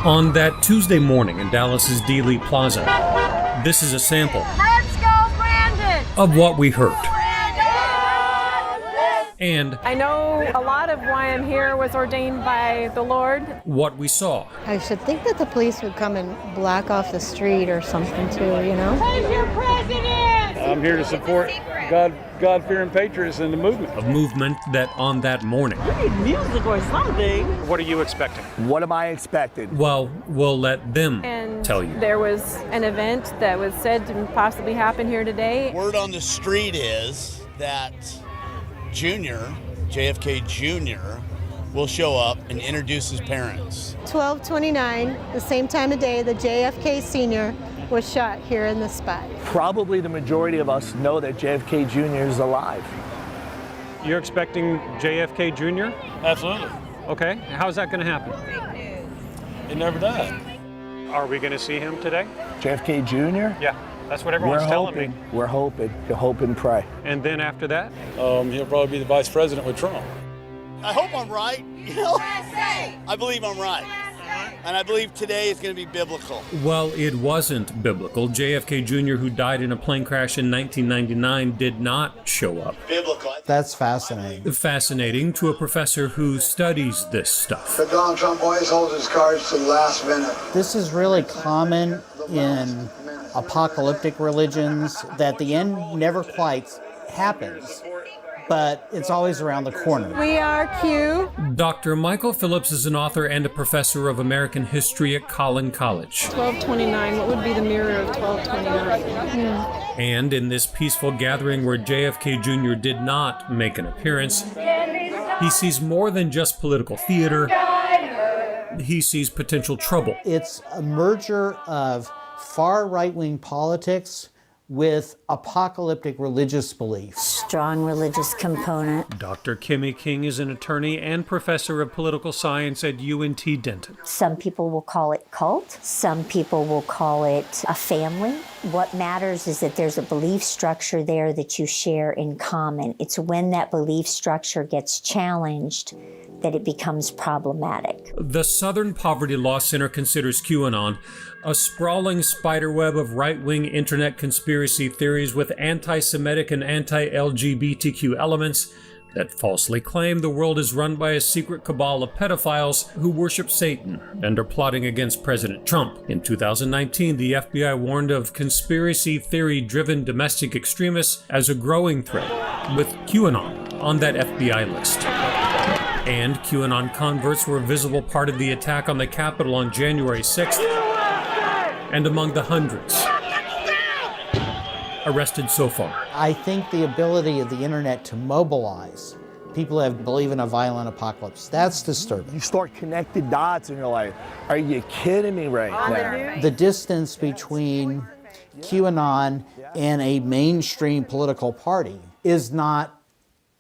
On that Tuesday morning in Dallas's Dealey Plaza, this is a sample of what we heard. And I know a lot of why I'm here was ordained by the Lord. What we saw. I should think that the police would come and block off the street or something too, you know? Praise your president! I'm here to support God-fearing patriots in the movement. A movement that on that morning. We need music or something. What are you expecting? What am I expecting? Well, we'll let them tell you. There was an event that was said to possibly happen here today. Word on the street is that JFK Jr., will show up and introduce his parents. 12:29, the same time of day that JFK Sr. was shot here in this spot. Probably the majority of us know that JFK Jr. is alive. You're expecting JFK Jr.? Absolutely. Okay, how's that going to happen? He never died. Are we going to see him today? JFK Jr.? Yeah, that's what everyone's telling me. We're hoping. You hope and pray. And then after that? He'll probably be the vice president with Trump. I hope I'm right. I believe I'm right. And I believe today is going to be biblical. Well, it wasn't biblical. JFK Jr., who died in a plane crash in 1999, did not show up. Biblical. That's fascinating. Fascinating to a professor who studies this stuff. But Donald Trump always holds his cards to the last minute. This is really common in apocalyptic religions, that the end never quite happens, but it's always around the corner. We are Q. Dr. Michael Phillips is an author and a professor of American history at Collin College. 1229, what would be the mirror of 1229? And in this peaceful gathering where JFK Jr. did not make an appearance, he sees more than just political theater. He sees potential trouble. It's a merger of far right-wing politics with apocalyptic religious beliefs. Strong religious component. Dr. Kimmy King is an attorney and professor of political science at UNT Denton. Some people will call it cult. Some people will call it a family. What matters is that there's a belief structure there that you share in common. It's when that belief structure gets challenged that it becomes problematic. The Southern Poverty Law Center considers QAnon a sprawling spiderweb of right-wing internet conspiracy theories with anti-Semitic and anti-LGBTQ elements that falsely claim the world is run by a secret cabal of pedophiles who worship Satan and are plotting against President Trump. In 2019, the FBI warned of conspiracy theory-driven domestic extremists as a growing threat, with QAnon on that FBI list. And QAnon converts were a visible part of the attack on the Capitol on January 6th, and among the hundreds arrested so far. I think the ability of the internet to mobilize people that believe in a violent apocalypse, that's disturbing. You start connecting dots and you're like, are you kidding me right now? The distance between QAnon and a mainstream political party is not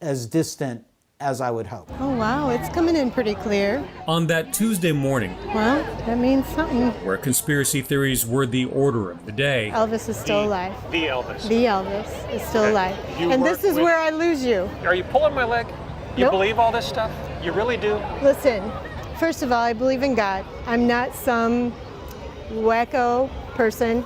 as distant as I would hope. Oh wow, it's coming in pretty clear. On that Tuesday morning, Well, that means something. where conspiracy theories were the order of the day, Elvis is still alive. the Elvis. The Elvis is still alive. You And work this is with- where I lose you. Are you pulling my leg? You Nope. believe all this stuff? You really do? Listen, first of all, I believe in God. I'm not some wacko person.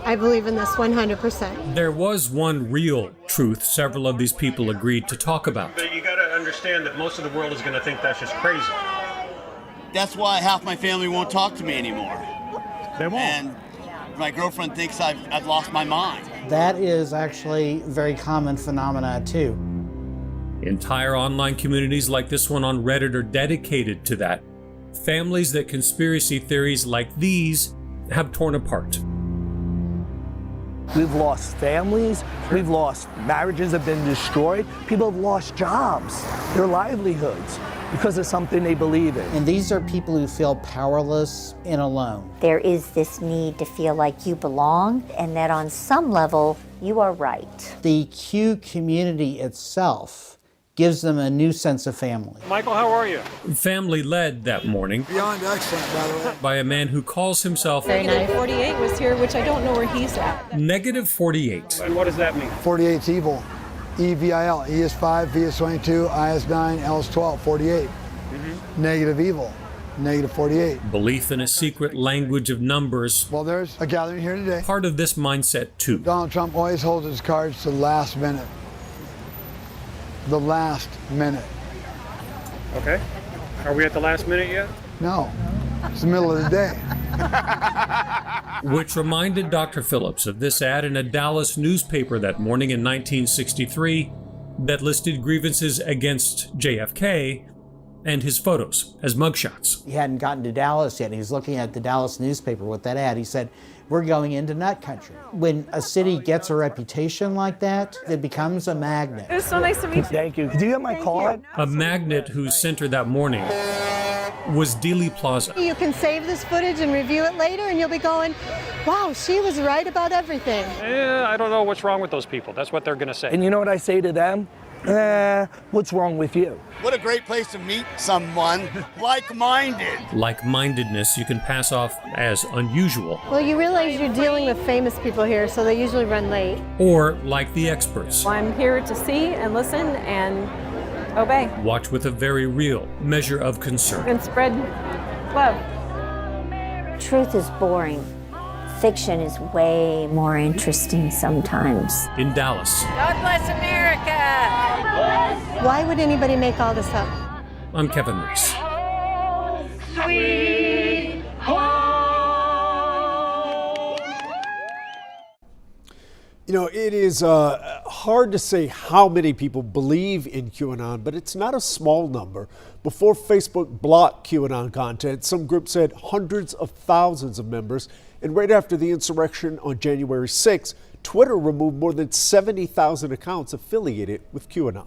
I believe in this 100%. There was one real truth several of these people agreed to talk about. But you gotta understand that most of the world is gonna think that's just crazy. That's why half my family won't talk to me anymore. They won't. And my girlfriend thinks I've lost my mind. That is actually a very common phenomena too. Entire online communities like this one on Reddit are dedicated to that. Families that conspiracy theories like these have torn apart. We've lost families, we've lost marriages have been destroyed, people have lost jobs, their livelihoods, because of something they believe in. And these are people who feel powerless and alone. There is this need to feel like you belong and that on some level you are right. The Q community itself gives them a new sense of family. Michael, how are you? Family led that morning Beyond excellent, by the way. by a man who calls himself Negative 48 was here, which I don't know where he's at. Negative 48. And what does that mean? 48's evil. EVIL. E is 5, V is 22, I is 9, L is 12. 48. Negative evil. negative 48. Belief in a secret language of numbers. Well, there's a gathering here today. Part of this mindset, too. Donald Trump always holds his cards to the last minute. The last minute. Okay. Are we at the last minute yet? No, it's the middle of the day. Which reminded Dr. Phillips of this ad in a Dallas newspaper that morning in 1963 that listed grievances against JFK and his photos as mugshots. He hadn't gotten to Dallas yet. He was looking at the Dallas newspaper with that ad. He said, we're going into nut country. When a city gets a reputation like that, it becomes a magnet. It was so nice to meet you. Thank you. Do you have my card? A magnet whose center that morning was Dealey Plaza. You can save this footage and review it later, and you'll be going, wow, she was right about everything. I don't know what's wrong with those people. That's what they're going to say. And you know what I say to them? What's wrong with you? What a great place to meet someone like-minded. Like-mindedness you can pass off as unusual. Well, you realize you're dealing with famous people here, so they usually run late. Or like the experts. I'm here to see and listen and obey. Watch with a very real measure of concern. And spread love. Truth is boring. Fiction is way more interesting sometimes. In Dallas. God bless America. Why would anybody make all this up? I'm Kevin Reece. Sweet You know, it is hard to say how many people believe in QAnon, but it's not a small number. Before Facebook blocked QAnon content, some groups had hundreds of thousands of members. And right after the insurrection on January 6th, Twitter removed more than 70,000 accounts affiliated with QAnon.